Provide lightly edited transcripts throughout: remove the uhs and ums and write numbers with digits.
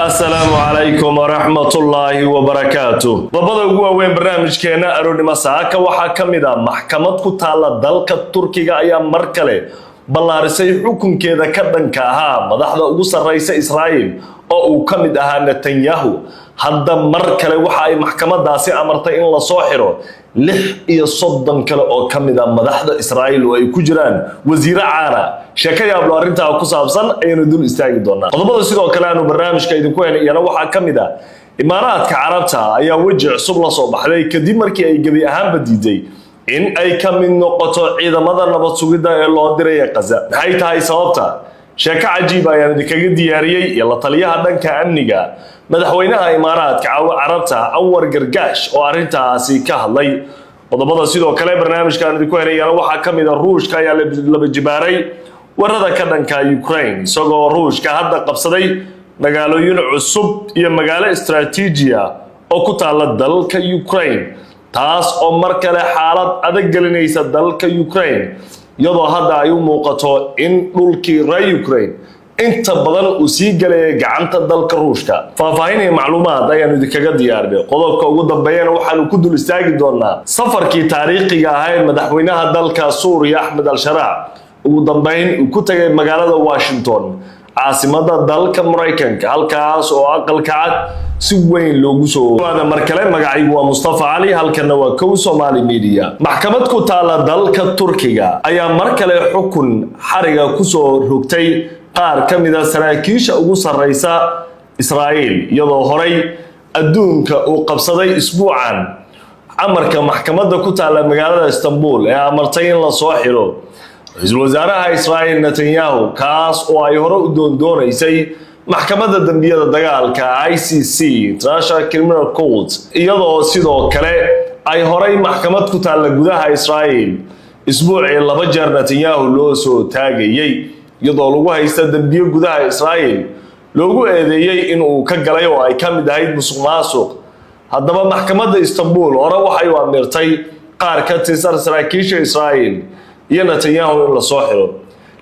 السلام عليكم ورحمة الله وبركاته. ضبطوا جوا وين برنامج كنا أروني مساك وحكمدا محكمة كتالة دلك التركية أيام مركلة بلارسي حكم كذا كدن كها مدحض أوصل رئيس إسرائيل أو كمدها نتنياهو هذا مركلة وحاي محكمة داسي أمرتين الله صاحره لح يصدم كلا أو كمدا مدحض إسرائيل ويكجران وزير عارة شكاية بلارنتا وكسابسان أي ندون استعجدونا. قضبض سيدو كلامو برنامج كيدو كوين ينوحا كمدا إمارات كعربتها أي وجه صبلا صباح لي كدي مركي أي قبي أهم بديدي إن أي كم من نقطة إذا مدى نبض سويدا الله دري قزا هاي تاي صوابتها شكا عجيبة يعني دكاقي دياريي يلا طليها دان كأمنيقا مدحوينها إمارات كعربتها أور قرقاش وارنتها سيكاها اللي وضبطها سيدو كلام برنامج كان دي كوين ينوحا كمدا الروش كايا لبجباري warada ka dhanka Ukraine isagoo Ruushka hadda qabsaday magaalooyin cusub iyo magaalo istiraatiiji ah oo ku taala dalka Ukraine taas oo mar kale xaalad adag gelinaysa dalka Ukraine iyadoo hadda ay u muuqato in dhulkii reer Ukraine inta badan uu sii galay gacanta dalka Ruushka faahfaahin iyo macluumaad ayaan idinkaga diyaarinay qodobka ugu dambeeyana waxaan ku dul istaagi doonaa safarkii taariikhiga ah ee madaxweynaha dalka Suuriya Ahmed al-Sharaa ugu dambeyn uu ku tagay magaalada Washington caasimada dalka Mareykanka halkaas oo aqalka cad si weyn loogu soo wada markale magacaygu waa Mustafa Ali halkana waa Kow Somali Media maxkamad ku taala dalka Turkiga ayaa markale xukun xariga ku soo rogtay qaar kamida saraakiisha ugu sareysa Israa'iil iyadoo horay adduunka uu qabsaday isbuucan amarka maxkamadda ku taala magaalada Istanbul ee amartay in la soo xiro رئيسul wasaaraha Israa'iil Netanyahu kaas oo ay hore u doonaysay maxkamadda dambiyada dagaalka ICC International Criminal Court iyadoo sidoo kale ay horay maxkamad ku taala gudaha Israa'iil isbuucii laba jeer Netanyahu loo soo taagayay iyadoo lagu haysta dambiyo gudaha Israa'iil loogu eedeeyay in uu ka galay oo ay kamid ahayd musuqmaasuq haddaba maxkamadda Istanbul hore waxay u amirtay qaar ka tirsan saraakiisha Israa'iil iyo Netanyahu in la soo xiro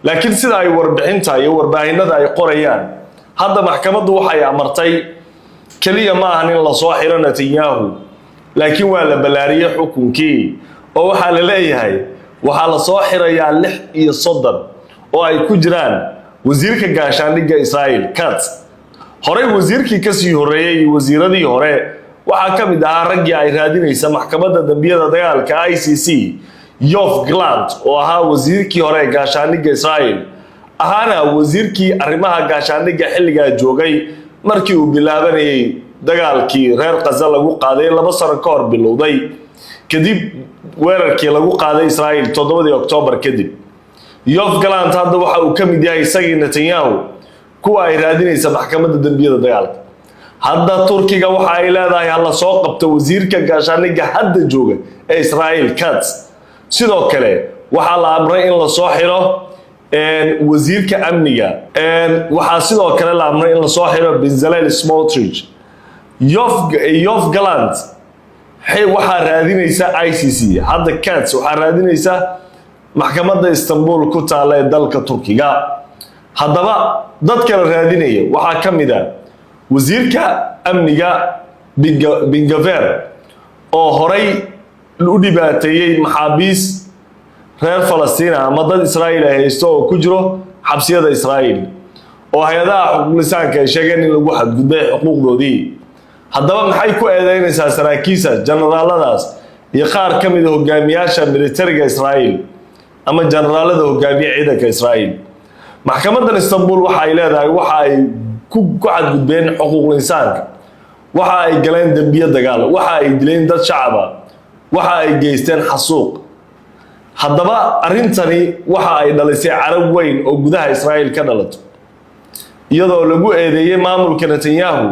laakiin sida ay warbixinta iyo warbaahinada ay qorayaan hadda maxkamaddu waxay amartay kaliya ma ahan in la soo xiro Netanyahu laakiin waa la balaariyay xukunkii oo waxa la leeyahay waxa la soo xirayaa 36 oo ay ku jiraan wasiirka gaashaandhigga Israa'iil Katz horay wasiirkii ka sii horeeyay wasiiradii hore waxa kamid ahaa raggii ay raadinaysa maxkamadda dambiyada dagaalka ICC Yoav Gallant oo ahaa wasiirkii hore gaashaandhigga Israa'iil ahaana wasiirkii arrimaha gaashaandhigga xilliga joogay markii uu bilaabanayay dagaalkii reer Gaza lagu qaaday 2 sano ka hor bilowday kadib weerarkii lagu qaaday Israa'iil 7 Oktoobar kadib Yoav Gallant hadda waxa uu kamid yahay isagii Netanyahu kuwa ay raadinaysa maxkamadda dambiyada dagaalka hadda Turkiga waxa ay leedahay hal soo qabto wasiirka gaashaandhigga hadda jooga ee Israa'iil Katz sidoo kale waxa la amray in la soo xiro wasiirka amniga waxa sidoo kale la amray in la soo xiro Bezalel Smotrich Yoav Gallant waxa raadinaysa ICC hadda Katz waxa raadinaysa maxkamadda Istanbul ku taala ee dalka Turkiga haddaba dadka la raadinaya waxa kamid ah wasiirka amniga Bingaver oo horay u dhibaateeyay maxaabiis reer Falastiin ama dad Israa'iil ah haysto oo ku jiro xabsiyada Israa'iil oo hay'adaha xuquuqul insaanka ay sheegeen in lagu xadgudbay xuquuqdoodii haddaba maxay ku eedeynaysaa saraakiisha generaaladaas iyo qaar kamid ah hogaamiyaasha militariga Israa'iil ama generaalada hogaamiye ciidanka Israa'iil maxkamadda Istanbul waxa ay leedahay waxa ay ku xadgudbeen xuquuqul insaanka waxa ay galeen dambiyo dagaal waxa ay dileen dad shacab ah waxa ay geysteen xasuuq haddaba arintani waxa ay dhalisay carab weyn oo gudaha Israa'iil ka dhalato iyadoo lagu eedeeyay maamulka Netanyahu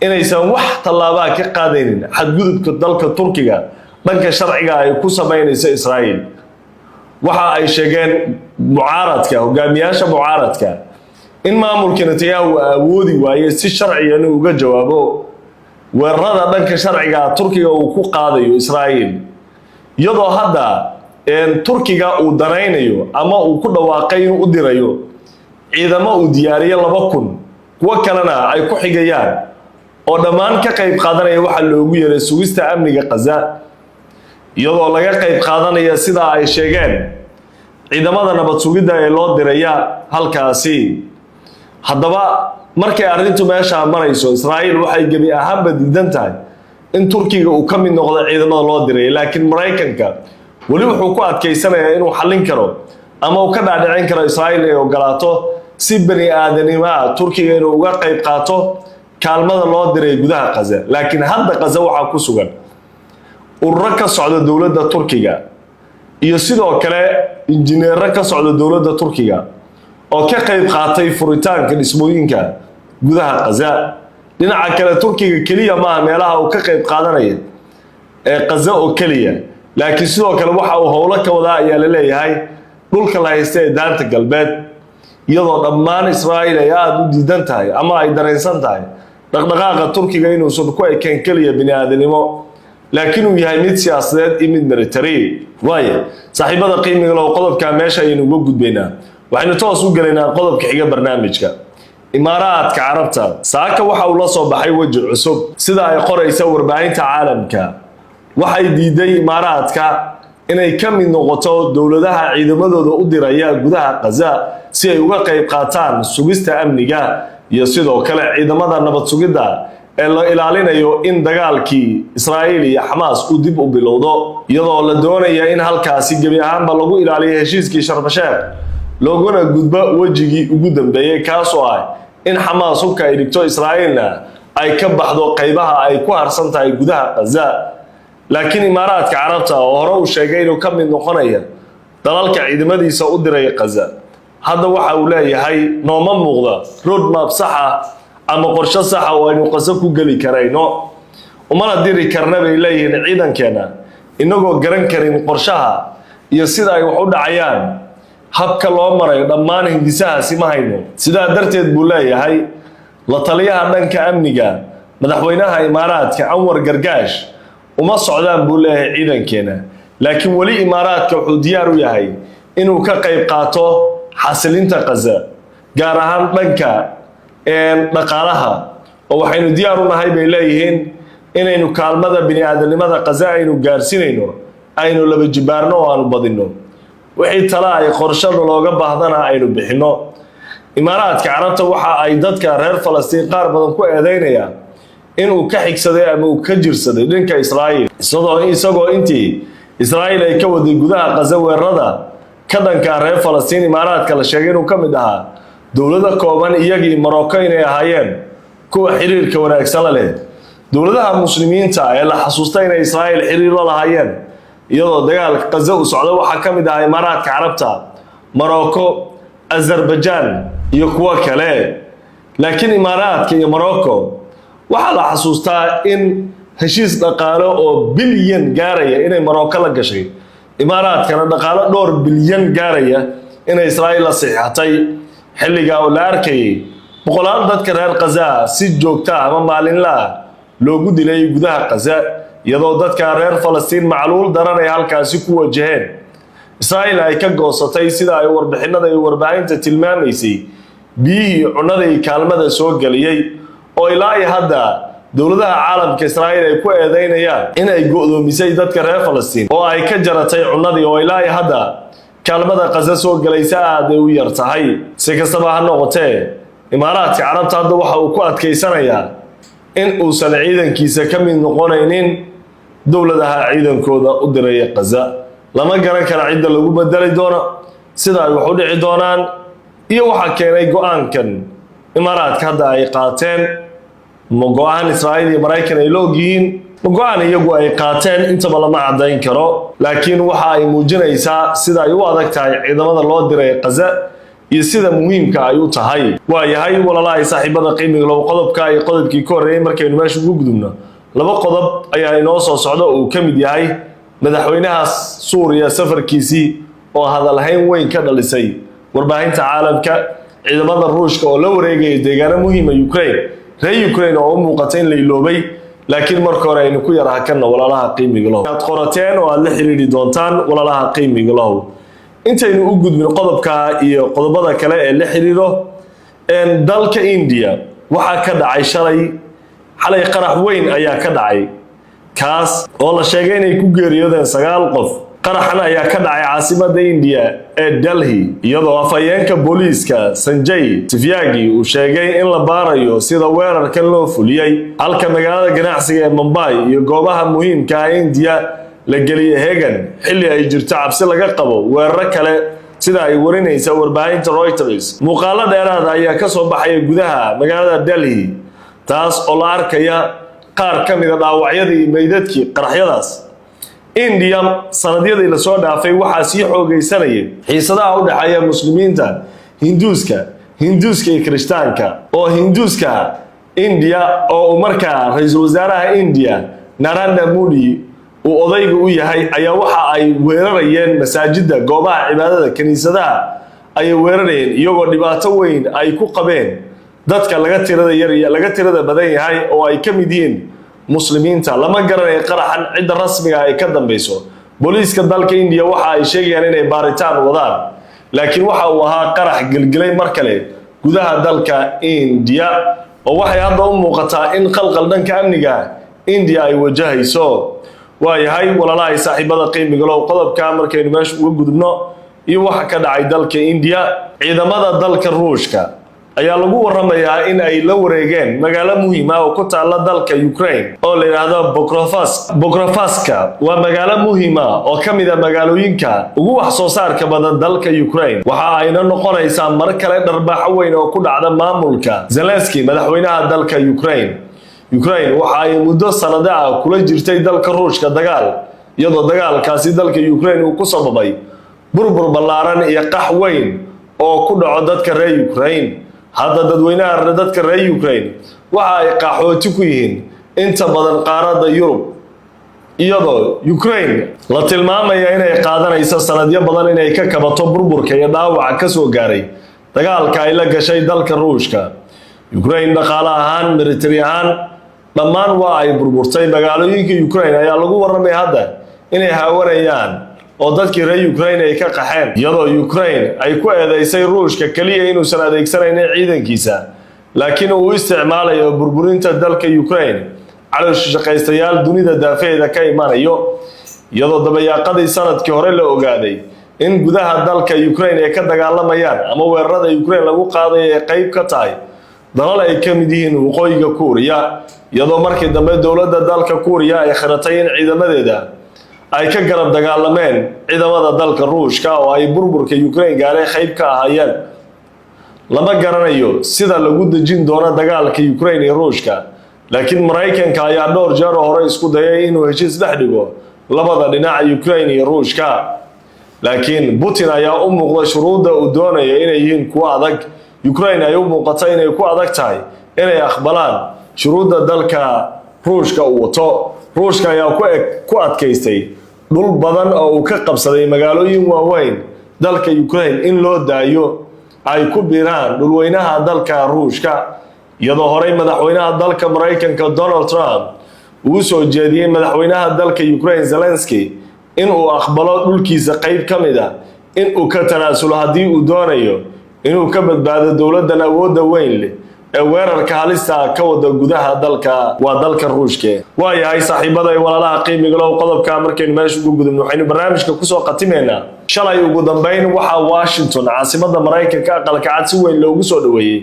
inaysan wax tallaabo ka qaadaynin xadgudubka dalka Turkiga dhanka sharciga ay ku sameynayso Israa'iil waxa ay sheegeen mucaaradka hogaamiyaasha mucaaradka in maamulka Netanyahu awoodi waayay si sharci ah uga jawaabo weerarada dhanka sharciga Turkiga uu ku qaadayo Israa'iil iyadoo hadda Turkiga uu danaynayo ama uu ku dhawaaqay inuu u dirayo ciidamo uu diyaariyay 2000 kuwa kalena ay ku xigayaan oo dhammaan ka qayb qaadanaya waxa loogu yeeray sugista amniga Gaza iyadoo laga qayb qaadanaya sida ay sheegeen ciidamada nabad sugidda ee loo diraya halkaasi haddaba markay arrintu meesha marayso Israa'iil waxay gabi ahaanba diidan tahay in Turkiga uu ka mid noqdo ciidamada loo diray laakiin Mareykanka wali wuxuu ku adkeysanayaa inuu xallin karo ama uu ka dhaadhicin karo Israa'iil ee ogolaato si bani aadanimo Turkiga inuu uga qayb qaato kaalmada loo diray gudaha Gaza laakiin hadda Gaza waxa ku sugan urur ka socda dawladda Turkiga iyo sidoo kale injineer ka socda dawladda Turkiga oo ka qayb qaatay furitaanka dhismooyinka gudaha Gaza dhinaca kale Turkiga kaliya ma meelaha uu ka qayb qaadanaya ee Gaza oo kaliya laakiin sidoo kale waxa uu howlo ka wada ayaa la leeyahay dhulka la haystay daanta galbeed iyadoo dhammaan Israa'iil ay aad u diidan tahay ama ay dareensan tahay dhaqdhaqaaqa Turkiga inuu soo ku ekeen kaliya bini'aadanimo laakiin uu yahay mid siyaasadeed iyo mid military waaye saaxiibada qiimiga loo qodobka meesha aynu uga gudbaynaa waxaynu toos u galaynaa qodobka xiga barnaamijka Imaaraadka Carabta saaka waxa uu la soo baxay waji cusub sida ay qoraysa warbaahinta caalamka waxay diiday Imaaraadka inay ka mid noqoto dawladaha ciidamadooda u diraya gudaha Gaza si ay uga qayb qaataan sugista amniga iyo sidoo kale ciidamada nabad sugidda ee la ilaalinayo in dagaalkii Israa'iil iyo Hamas uu dib u bilowdo iyadoo la doonayo in halkaasi gabi ahaanba lagu ilaaliyo heshiiskii Sharm el-Sheikh looguna gudbo wajigii ugu dambeeyay kaas oo ah in Hamas uu ka dhigto Israa'iilna ay ka baxdo qaybaha ay ku harsan tahay gudaha Gaza laakiin Imaaraadka Carabta oo hore u sheegay inuu ka mid noqonayo dalalka ciidamadiisa u diray Gaza hadda waxa uu leeyahay nooma muuqda roadmap sax ah ama qorshe sax ah oo aynu Gaza ku gali karayno umana diri karna bay leeyihiin ciidankeena inagoo garan karin qorshaha iyo sida ay wax u dhacayaan habka loo maray dhammaan hindisahaasi ma hayno sidaa darteed buu leeyahay la taliyaha dhanka amniga madaxweynaha Imaaraadka Anwar Gargash uma socdaan buu leeyahay ciidankeena laakiin wali Imaaraadka wuxuu diyaar u yahay inuu ka qayb qaato xasilinta Gaza gaar ahaan dhanka dhaqaalaha oo waxaynu diyaar u nahay bay leeyihiin inaynu kaalmada bini'aadanimada Gaza aynu gaarsiinayno aynu laba jibaarno oo aanu badino wixii tala ay qorshada looga baahdana aynu bixino Imaaraadka Carabta waxa ay dadka reer Falastiin qaar badan ku eedeynayaan inuu ka xigsaday ama uu ka jirsaday dhanka Israa'iil isagoo intii Israa'iil ay ka waday gudaha Gaza weerarada ka dhanka reer Falastiin Imaaraadka la sheegay inuu ka mid ahaa dawladda kooban iyagii Morocco inay ahaayeen kuwa xiriirka wanaagsan la leh dawladaha muslimiinta ee la xasuustay inay Israa'iil xiriir la lahaayeen iyadoo dagaalka Gaza uu socdo waxa ka mid ah Imaaraadka Carabta Morocco Azerbaijan iyo kuwa kale laakiin Imaaraadka iyo Morocco waxa la xasuustaa in heshiis dhaqaale oo bilyan gaaraya inay Morocco la gashay Imaaraadkana dhaqaale dhowr bilyan gaaraya inay Israa'iil la saxiixatay xilliga oo la arkay boqolaal dadka reer Gaza si joogto ah ama maalinle ah loogu dilay gudaha Gaza iyadoo dadka reer Falastiin macluul daran ay halkaasi ku wajaheen Israa'iil ay ka goosatay sida ay warbixinada iyo warbaahinta tilmaamaysay biyihii cunada iyo kaalmada soo galiyay oo ilaa hadda dawladaha caalamka Israa'iil ay ku eedeynayaan in ay go'doomisay dadka reer Falastiin oo ay ka jaratay cunadii oo ilaa hadda kaalmada Gaza soo galaysa aad u yar tahay si kastaba ha noqotee Imaaraadka Carabta hadda waxa uu ku adkeysanayaa in uusan ciidankiisa ka mid noqonaynin dawladaha ciidankooda u diray Gaza lama garan karo cidda lagu bedeli doono sida ay wax u dhici doonaan iyo waxa keenay go'aankan Imaaraadka hadda ay qaateen go'aan Israa'iil iyo Mareykan ay loogiin go'aan iyagu ay qaateen intaba lama cadeyn karo laakiin waxa ay muujinaysaa sida ay u adag tahay ciidamada loo diray Gaza iyo sida muhiimka ay u tahay waayahay walaalahay saaxiibada qiimiga loo qodobka ay qodobkii ka horeeyay markaynu meesha ugu gudubno laba qodob ayaa inoo soo socda oo ka mid yahay madaxweynaha Suuriya safarkiisii oo hadal hayn weyn ka dhalisay warbaahinta caalamka ciidamada Ruushka oo la wareegay deegaano muhiim ah Ukraine oo u muuqatay in la iloobay laakiin marka hore aynu ku yaraha kana walaalaha qiimiga loo aad qorateen oo aad la xiriiri doontaan walaalaha qiimiga loo intaynu u gudbin qodobka iyo qodobada kale ee la xiriiro dalka India waxaa ka dhacay xalay qarax weyn ayaa ka dhacay kaas oo la sheegay inay ku geeriyoodeen 9 qof qaraxan ayaa ka dhacay caasimada India ee Delhi iyadoo afayeenka booliiska Sanjay Tivyagi uu sheegay in la baarayo sida weerarkan loo fuliyay halka magaalada ganacsiga ee Mumbai iyo goobaha muhiimka ah India la geliyay heegan xilli ay jirto cabsi laga qabo weerar kale sida ay warinaysa warbaahinta Reuters muuqaalo dheeraad ayaa ka soo baxay gudaha magaalada Delhi taas oo la arkaya qaar ka mid ah dhaawacyadii meydadkii qaraxyadaas India sanadyadii la soo dhaafay waxa si xoogaysanayay xiisadaha u dhaxeeya muslimiinta Hinduuska iyo Kirishtaanka oo Hinduuska India oo markaa ra'iisul wasaaraha India Narendra Modi uu odaygu u yahay ayaa waxa ay weerarayeen masaajida goobaha cibaadada kaniisadaha ay weerarayeen iyagoo dhibaato weyn ay ku qabeen dadka laga tirada badan yahay oo ay ka mid yihiin muslimiinta lama garanay qaraxan cid rasmiga ay ka dambayso booliiska dalka India waxa ay sheegayaan inay baaritaan wadaan laakiin waxa uu ahaa qarax gilgilay mar kale gudaha dalka India oo waxay hadda u muuqataa in qalqal dhanka amniga India ay wajahayso waayahay walaalay saaxiibada qiimiga loo qodobka markaynu meesha uga gudubno iyo waxa ka dhacay dalka India ciidamada dalka Ruushka ayaa lagu waramayaa in ay la wareegeen magaalo muhiim ah oo ku taala dalka Ukraine oo la yiraahdo Pokrovsk waa magaalo muhiim ah oo kamid ah magaalooyinka ugu wax soo saarka badan dalka Ukraine waxa ayna noqonaysaa mar kale dharbaax weyn oo ku dhacda maamulka Zelensky madaxweynaha dalka Ukraine waxa ay muddo sanado ah kula jirtay dalka Ruushka dagaal iyadoo dagaalkaasi dalka Ukraine uu ku sababay burbur ballaaran iyo qax weyn oo ku dhaco dadka reer Ukraine hadda dadweynaha dadka reer Ukraine waxa ay qaxooti ku yihiin inta badan qaaradda Yurub iyadoo Ukraine la tilmaamayo inay qaadanayso sanadyo badan inay ka kabato burburka iyo dhaawaca ka soo gaaray dagaalka ay la gashay dalka Ruushka Ukraine dhaqaale ahaan military ahaan dhammaan waa ay burburtay magaalooyinka Ukraine ayaa lagu waramay hadda inay haawanayaan oo dadkii reer Ukraine ay ka qaxeen iyadoo Ukraine ay ku eedeysay Ruushka kaliya inuu san adeegsanayna ciidankiisa laakiin uu isticmaalayo burburinta dalka Ukraine caloosha shaqaystayaal dunida daafeeda ka imanayo iyadoo dabayaaqadii sanadkii hore la ogaaday in gudaha dalka Ukraine ay ka dagaalamayaan ama weerarada Ukraine lagu qaaday ay qayb ka tahay dalal ay ka mid yihiin waqooyiga Kuuriya iyadoo markii dambe dawladda dalka Kuuriya ay xiratay in ciidamadeeda ay ka garab dagaalameen ciidamada dalka Ruushka oo ay burburka Ukraine gaaray qayb ka ahaayeen lama garanayo sida lagu dajin doono dagaalka Ukraine iyo Ruushka laakiin Mareykanka ayaa dhowr jeer hore isku dayay inuu heshiis dhex dhigo labada dhinac Ukraine iyo Ruushka laakiin Putin ayaa u muuqday shuruuda uu doonayo inay yihiin kuwa adag Ukraine ay u muuqatay inay ku adag tahay inay aqbalaan shuruuda dalka Ruushka uu wato Ruushka ayaa ku adkaystay dhul badan oo uu ka qabsaday magaalooyin waaweyn dalka Ukraine in loo daayo ay ku biiraan dhulweynaha dalka Ruushka iyadoo horey madaxweynaha dalka Mareykanka Donald Trump uu soo jeediyay madaxweynaha dalka Ukraine Zelensky in uu aqbalo dhulkiisa qayb ka mid ah in uu ka tanaasulo haddii uu doonayo inuu ka badbaado dawladdan awoodda weyn leh ee weerarka halista ka wada gudaha dalka Ruushka waayahay saaxiibada ay walaalaha qiimiga loo qodobka markaynu meesha ugu gudubno waxaynu barnaamijka ku soo qatimeynaa shalay ugu dambeyn waxa Washington caasimada Mareykanka aqalka cad si weyn loogu soo dhaweeyay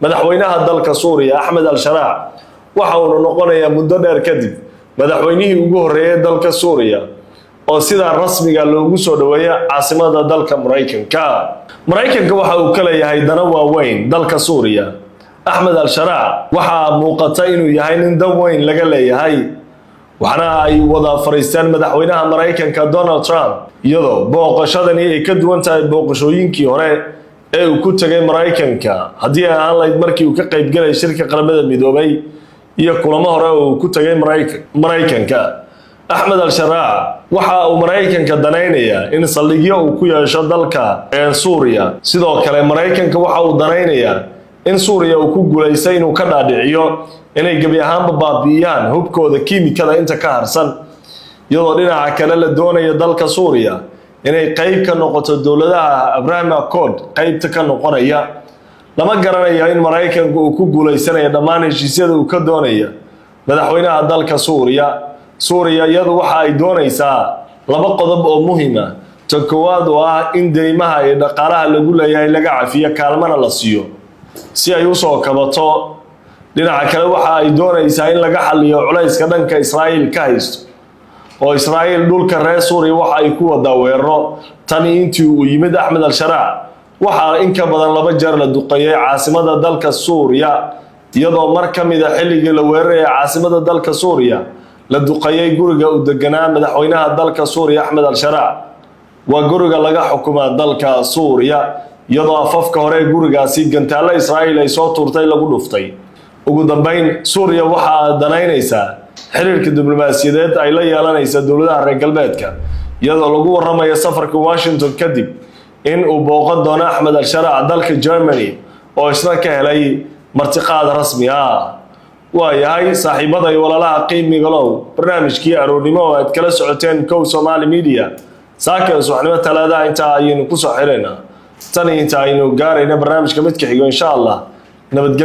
madaxweynaha dalka Suuriya Ahmed al-Sharaa waxa uu noqonayaa muddo dheer kadib madaxweynihii ugu horeeyay dalka Suuriya oo sida rasmiga loogu soo dhaweeyay caasimada dalka Mareykanka waxa uu kala yahay dana waaweyn dalka Suuriya Ahmed al-Sharaa waxa muuqata inuu yahay nin dan weyn laga leeyahay waxana ay wada fariistaan madaxweynaha Mareykanka Donald Trump iyadoo booqashadani ay ka duwan tahay booqashooyinkii hore ee uu ku tagay Mareykanka haddii aan lahayd markii uu ka qayb galay shirka qaramada midoobay iyo kulamo hore oo uu ku tagay Mareykanka Ahmed al-Sharaa waxa uu Mareykanka danaynayaa in saldhigyo uu ku yeesho dalka Suuriya sidoo kale Mareykanka waxa uu danaynayaa in Suuriya uu ku guuleystay inuu ka dhaadhiciyo inay gabi ahaanba baabi'iyaan hubkooda kiimikada inta ka harsan iyadoo dhinaca kale la doonayo dalka Suuriya inay qayb ka noqoto dawladaha Abraham Accord qaybta ka noqonaya lama garanayo in Mareykanku uu ku guuleysanayo dhammaan heshiisyada uu ka doonayo madaxweynaha dalka Suuriya iyadu waxa ay doonaysaa laba qodob oo muhiim ah tan koowaad oo ah in deymaha ee dhaqaalaha lagu leeyahay laga cafiyo kaalmana la siiyo si ay u soo kabato dhinaca kale waxa ay doonaysaa in laga xalliyo culayska dhanka Israa'iil ka haysto oo Israa'iil dhulka reer Suuriya waxa ay ku wada weeraro tan intii uu yimid Ahmed al-Sharaa waxa in ka badan 2 jeer la duqeeyay caasimada dalka Suuriya iyadoo mar kamid ah xilligii la weeraray caasimada dalka Suuriya la duqeeyay guriga u deganaa madaxweynaha dalka Suuriya Ahmed al-Sharaa waa guriga laga xukumaa dalka Suuriya iyadoo afafka hore gurigaasi gantaale Israa'iil ay soo tuurtay lagu dhuftay ugu dambeyn Suuriya waxa danaynaysaa xiriirka diblomaasiyadeed ay la yeelanaysa dawladaha reer galbeedka iyadoo lagu waramayo safarka Washington kadib in uu booqan doono Ahmed al-Sharaa dalka Germany oo isna ka helay martiqaad rasmi ah waayahay saaxiibada iyo walaalaha qiimiga loo barnaamijkii aroornimo oo aad kala socoteen Kow Somali Media saaka subaxnimo talaada inta ayaynu ku soo xireynaa tan inta aynu gaarayna barnaamijka mid ka xigo insha Allah nabadgelyo